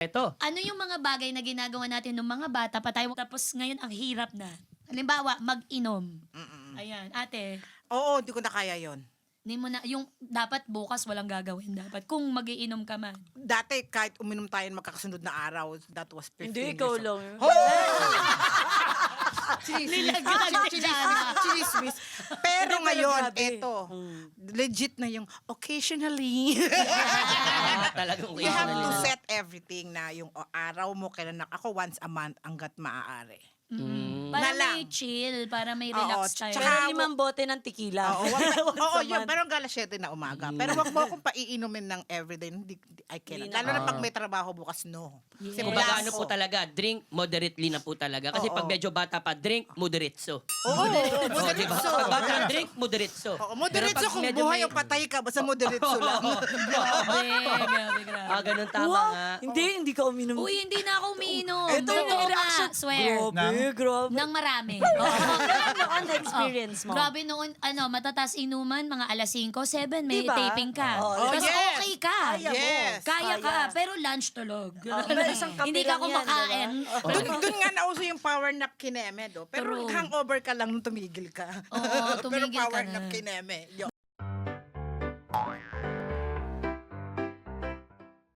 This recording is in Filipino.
Ito. Ano yung mga bagay na ginagawa natin nung mga bata pa tayo tapos ngayon ang hirap na? Halimbawa, mag-inom. Ayan, ate, Oo, hindi ko na kaya yon. hindi mo na, yung dapat bukas walang gagawin dapat kung magiinom ka man. Dati kahit uminom tayo ng magkakasunod na araw, that was 15 Hindi, years ikaw old. lang. Chinismis. Pero Hindi, ngayon, pero grabe. eto, legit na yung occasionally. Talagang You have to occasionally. set everything na yung araw mo, kailan ako once a month hanggat maaari. Para Na may lang. chill, para may Oo, relax tayo. tsaka- Pero 5 bote ng tequila. Oo, Once oo a yun, month. pero hanggang alas 7 na umaga. Pero wag mo akong paiinumin ng everyday. I cannot. Hindi na. Lalo na pag may trabaho bukas, no. Kasi Yes. Kumbaga wala ano ako. po talaga, drink moderately na po talaga. Kasi Oo. pag medyo bata pa, drink moderatso. Oo, Diba? moderatso. Pag bata, drink moderatso. Oo, moderatso Pero pag kung medyo buhay may- o patay ka, basta moderatso lang. Grabe, grabe. Ganun tama Wow, nga. hindi ka uminom. Uy, hindi na ako umiinom. Ito yung Totoo nga, reaction. swear. Grabe. Nang marami. Ano ang experience mo? Grabe noon, matatas inuman, mga alas 5, 7, may Diba? taping ka. Oh, Tapos yes. okay ka. Kaya mo. Yes. Kaya ka, Kaya. pero lunch tulog. Pero isang kape Hindi ka lang yan, kumakain. Doon nga nauso yung power nap kineme, do. Pero True. hangover ka lang nung tumigil ka. Oo, tumigil Pero power ka na. nap kineme. Yun.